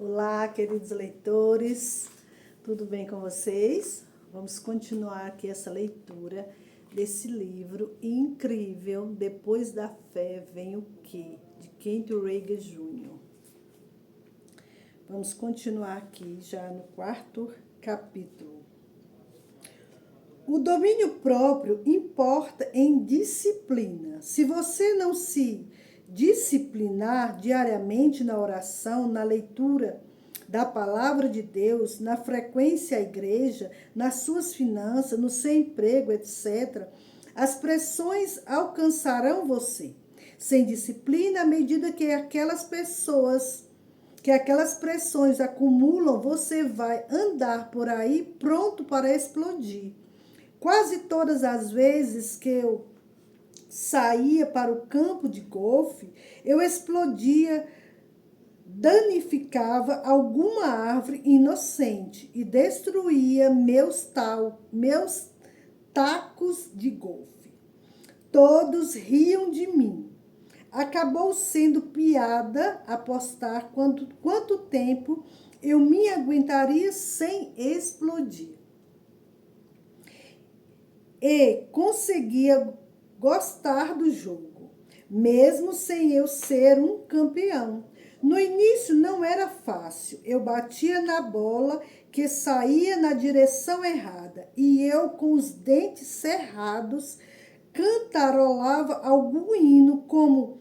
Olá, queridos leitores, tudo bem com vocês? Vamos continuar aqui essa leitura desse livro incrível, Depois da Fé Vem o Quê? De Kent Reagan Jr. Vamos continuar aqui já no quarto capítulo. O domínio próprio importa em disciplina. Se você não se disciplinar diariamente na oração, na leitura da palavra de Deus, na frequência à igreja, nas suas finanças, no seu emprego, etc., as pressões alcançarão você. Sem disciplina, à medida que aquelas pressões acumulam, você vai andar por aí pronto para explodir. Quase todas as vezes que eu saía para o campo de golfe, eu explodia, danificava alguma árvore inocente e destruía meus tacos de golfe. Todos riam de mim. Acabou sendo piada apostar quanto tempo eu me aguentaria sem explodir. E conseguia gostar do jogo, mesmo sem eu ser um campeão. No início não era fácil. Eu batia na bola que saía na direção errada e eu, com os dentes cerrados, cantarolava algum hino como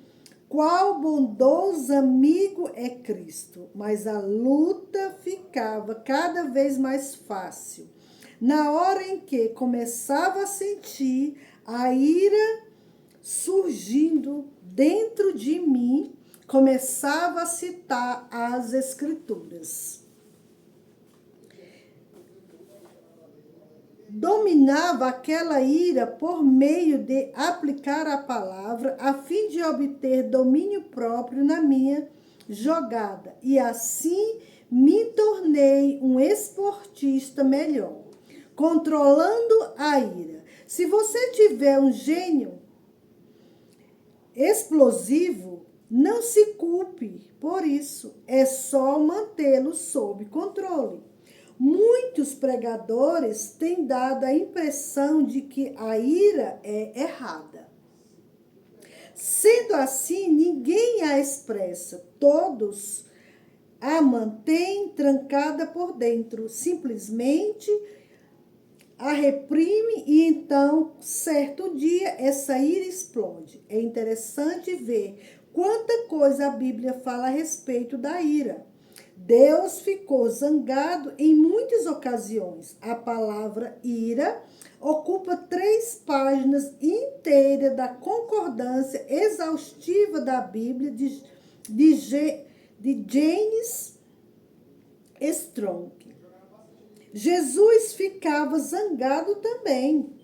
"Qual bondoso amigo é Cristo", mas a luta ficava cada vez mais fácil. Na hora em que começava a sentir a ira surgindo dentro de mim, começava a citar as Escrituras. Dominava aquela ira por meio de aplicar a palavra a fim de obter domínio próprio na minha jogada. E assim me tornei um esportista melhor, controlando a ira. Se você tiver um gênio explosivo, não se culpe por isso. É só mantê-lo sob controle. Muitos pregadores têm dado a impressão de que a ira é errada. Sendo assim, ninguém a expressa. Todos a mantêm trancada por dentro. Simplesmente a reprime e então, certo dia, essa ira explode. É interessante ver quanta coisa a Bíblia fala a respeito da ira. Deus ficou zangado em muitas ocasiões. A palavra ira ocupa 3 páginas inteiras da concordância exaustiva da Bíblia de James Strong. Jesus ficava zangado também.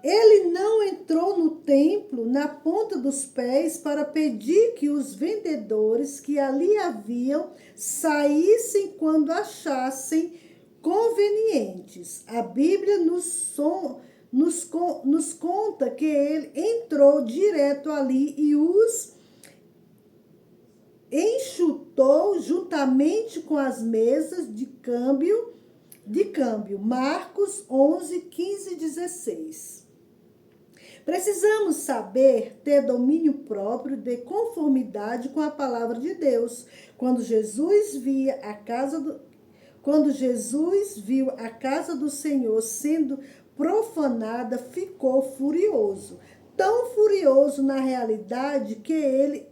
Ele não entrou no templo na ponta dos pés para pedir que os vendedores que ali haviam saíssem quando achassem convenientes. A Bíblia nos conta que ele entrou direto ali e os enxutou juntamente com as mesas de câmbio. Marcos 11, 15 e 16. Precisamos saber ter domínio próprio de conformidade com a palavra de Deus. Quando Jesus viu a casa do Senhor sendo profanada, ficou furioso. Tão furioso na realidade que ele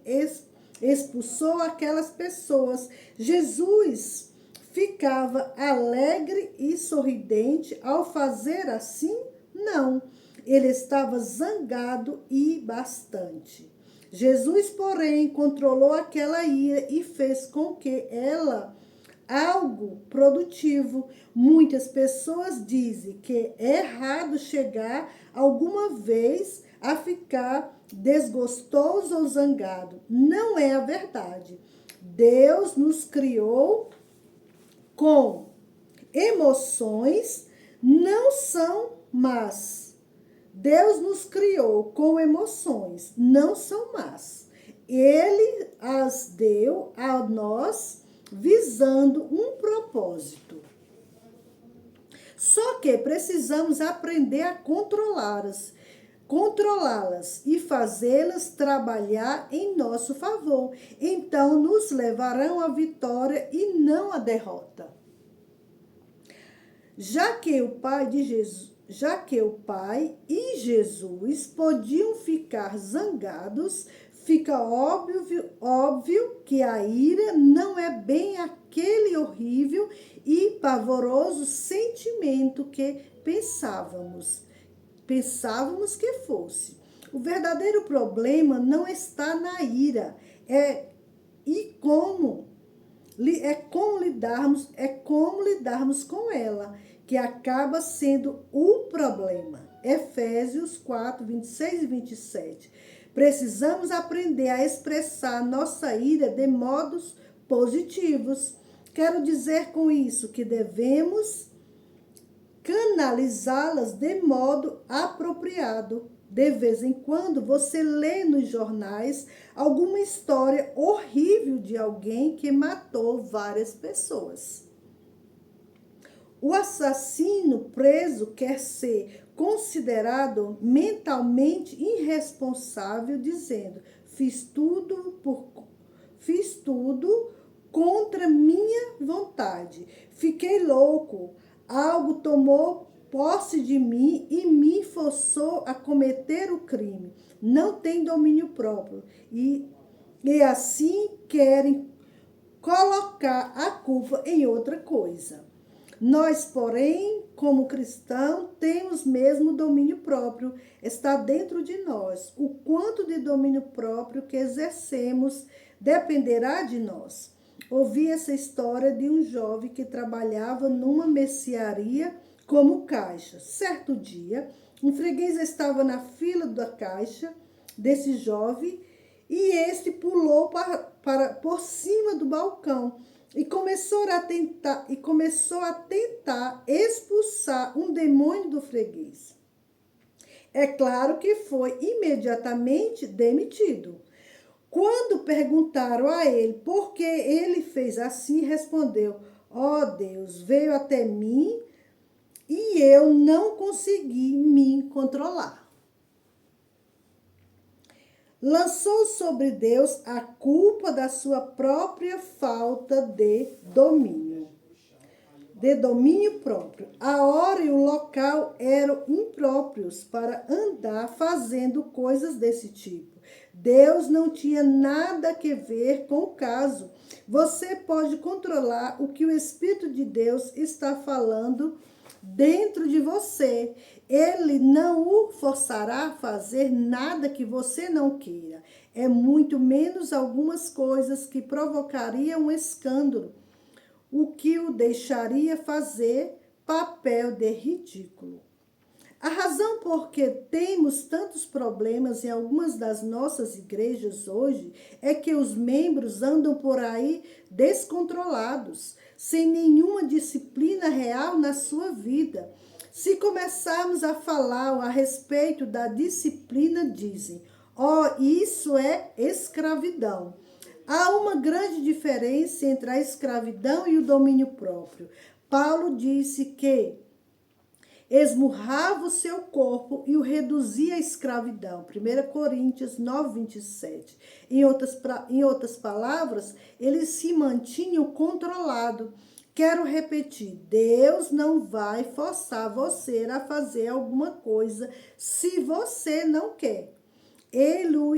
expulsou aquelas pessoas. Jesus ficava alegre e sorridente ao fazer assim? Não. Ele estava zangado e bastante. Jesus, porém, controlou aquela ira e fez com que ela algo produtivo. Muitas pessoas dizem que é errado chegar alguma vez a ficar desgostoso ou zangado. Não é a verdade. Deus nos criou com emoções, não são más. Deus nos criou com emoções, não são más. Ele as deu a nós visando um propósito. Só que precisamos aprender a controlá-las e fazê-las trabalhar em nosso favor. Então nos levarão à vitória e não à derrota. Já que o Pai e Jesus podiam ficar zangados, fica óbvio que a ira não é bem aquele horrível e pavoroso sentimento que pensávamos que fosse. O verdadeiro problema não está na ira, é como lidarmos com ela, que acaba sendo o problema. Efésios 4, 26 e 27. Precisamos aprender a expressar nossa ira de modos positivos. Quero dizer com isso que devemos canalizá-las de modo apropriado. De vez em quando você lê nos jornais alguma história horrível de alguém que matou várias pessoas. O assassino preso quer ser considerado mentalmente irresponsável, dizendo: fiz tudo contra minha vontade. Fiquei louco. Algo tomou posse de mim e me forçou a cometer o crime. Não tem domínio próprio. E assim querem colocar a culpa em outra coisa. Nós, porém, como cristãos, temos mesmo domínio próprio. Está dentro de nós. O quanto de domínio próprio que exercemos dependerá de nós. Ouvi essa história de um jovem que trabalhava numa mercearia como caixa. Certo dia, um freguês estava na fila da caixa desse jovem e este pulou por cima do balcão e começou a tentar expulsar um demônio do freguês. É claro que foi imediatamente demitido. Quando perguntaram a ele por que ele fez assim, respondeu: ó Deus, veio até mim e eu não consegui me controlar. Lançou sobre Deus a culpa da sua própria falta de domínio próprio. A hora e o local eram impróprios para andar fazendo coisas desse tipo. Deus não tinha nada a ver com o caso. Você pode controlar o que o Espírito de Deus está falando dentro de você. Ele não o forçará a fazer nada que você não queira. É muito menos algumas coisas que provocariam um escândalo, o que o deixaria fazer papel de ridículo. A razão por que temos tantos problemas em algumas das nossas igrejas hoje é que os membros andam por aí descontrolados, sem nenhuma disciplina real na sua vida. Se começarmos a falar a respeito da disciplina, dizem: isso é escravidão. Há uma grande diferença entre a escravidão e o domínio próprio. Paulo disse que esmurrava o seu corpo e o reduzia à escravidão. 1 Coríntios 9, 27. Em outras palavras, eles se mantinham controlados. Quero repetir, Deus não vai forçar você a fazer alguma coisa se você não quer. Ele o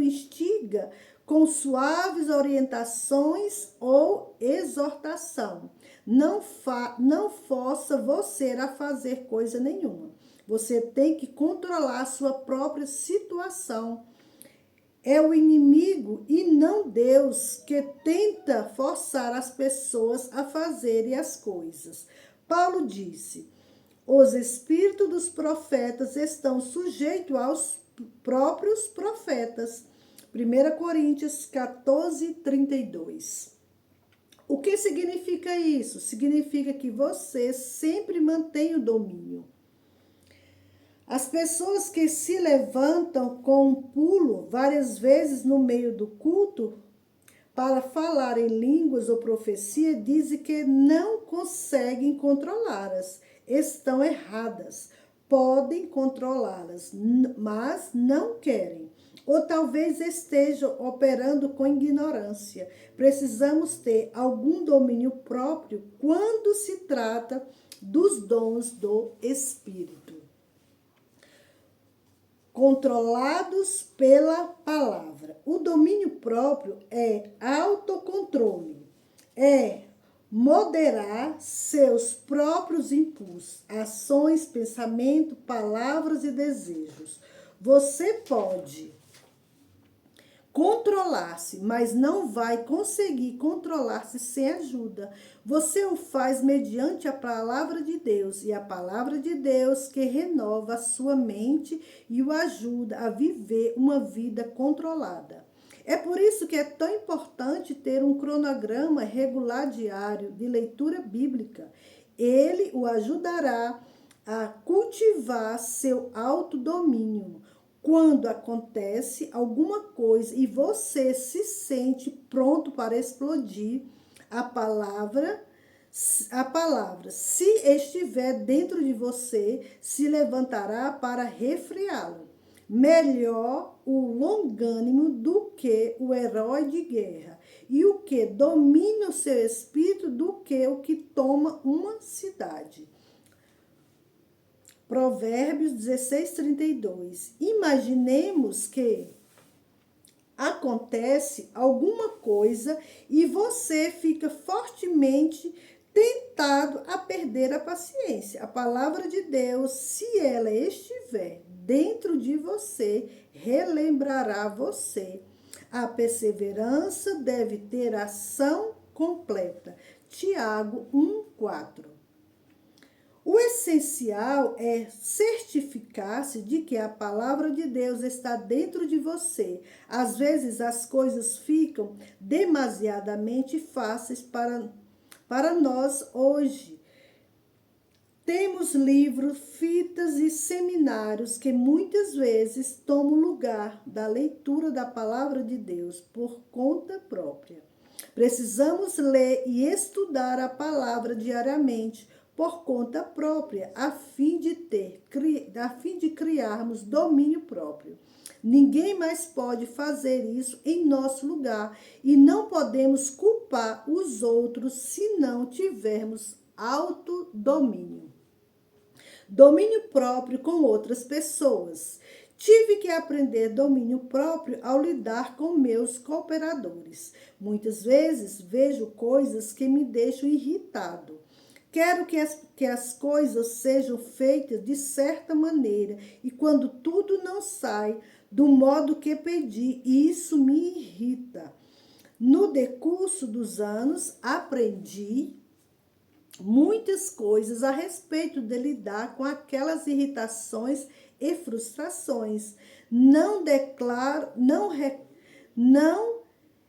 instiga com suaves orientações ou exortação. Não força você a fazer coisa nenhuma. Você tem que controlar a sua própria situação. É o inimigo e não Deus que tenta forçar as pessoas a fazerem as coisas. Paulo disse: os espíritos dos profetas estão sujeitos aos próprios profetas. 1 Coríntios 14, 32. O que significa isso? Significa que você sempre mantém o domínio. As pessoas que se levantam com um pulo várias vezes no meio do culto Para falar em línguas ou profecia, dizem que não conseguem controlá-las. Estão erradas. Podem controlá-las, mas não querem. Ou talvez estejam operando com ignorância. Precisamos ter algum domínio próprio quando se trata dos dons do Espírito. Controlados pela palavra. O domínio próprio é autocontrole, é moderar seus próprios impulsos, ações, pensamento, palavras e desejos. Você pode controlar-se, mas não vai conseguir controlar-se sem ajuda. Você o faz mediante a palavra de Deus, e a palavra de Deus que renova a sua mente e o ajuda a viver uma vida controlada. É por isso que é tão importante ter um cronograma regular diário de leitura bíblica. Ele o ajudará a cultivar seu autodomínio. Quando acontece alguma coisa e você se sente pronto para explodir, a palavra, se estiver dentro de você, se levantará para refreá-lo. Melhor o longânimo do que o herói de guerra, e o que domina o seu espírito do que o que toma uma cidade. Provérbios 16:32. Imaginemos que acontece alguma coisa e você fica fortemente tentado a perder a paciência. A palavra de Deus, se ela estiver dentro de você, relembrará você. A perseverança deve ter ação completa. Tiago 1:4. O essencial é certificar-se de que a palavra de Deus está dentro de você. Às vezes as coisas ficam demasiadamente fáceis para nós hoje. Temos livros, fitas e seminários que muitas vezes tomam lugar da leitura da palavra de Deus por conta própria. Precisamos ler e estudar a palavra diariamente por conta própria, a fim de criarmos domínio próprio. Ninguém mais pode fazer isso em nosso lugar e não podemos culpar os outros se não tivermos autodomínio. Domínio próprio com outras pessoas. Tive que aprender domínio próprio ao lidar com meus cooperadores. Muitas vezes vejo coisas que me deixam irritado. Quero que as coisas sejam feitas de certa maneira e quando tudo não sai do modo que pedi, isso me irrita. No decurso dos anos, aprendi muitas coisas a respeito de lidar com aquelas irritações e frustrações. Não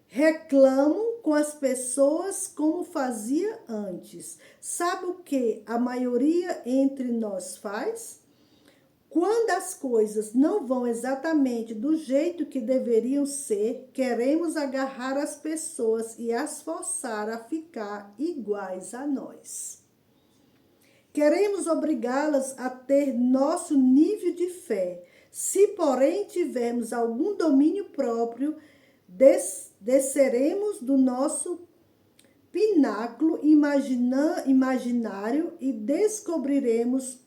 reclamo com as pessoas como fazia antes. Sabe o que a maioria entre nós faz? Quando as coisas não vão exatamente do jeito que deveriam ser, queremos agarrar as pessoas e as forçar a ficar iguais a nós. Queremos obrigá-las a ter nosso nível de fé. Se, porém, tivermos algum domínio próprio, desceremos do nosso pináculo imaginário e descobriremos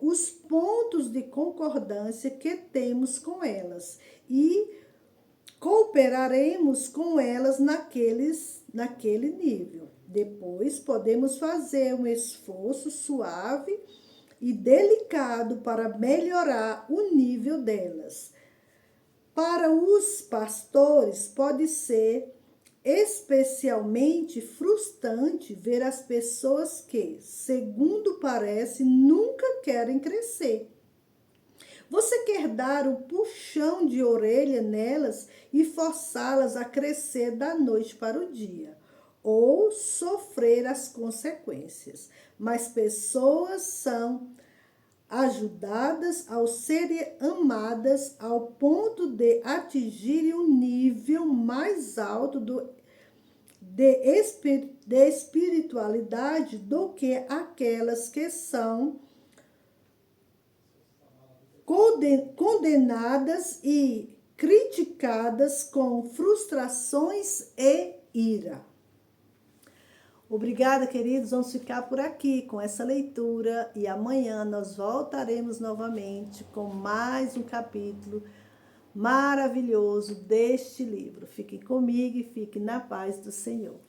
os pontos de concordância que temos com elas e cooperaremos com elas naquele nível. Depois podemos fazer um esforço suave e delicado para melhorar o nível delas. Para os pastores, pode ser especialmente frustrante ver as pessoas que, segundo parece, nunca querem crescer. Você quer dar um puxão de orelha nelas e forçá-las a crescer da noite para o dia, ou sofrer as consequências. Mas pessoas são ajudadas ao serem amadas ao ponto de atingirem um nível mais alto de espiritualidade do que aquelas que são condenadas e criticadas com frustrações e ira. Obrigada, queridos. Vamos ficar por aqui com essa leitura e amanhã nós voltaremos novamente com mais um capítulo maravilhoso deste livro. Fiquem comigo e fiquem na paz do Senhor.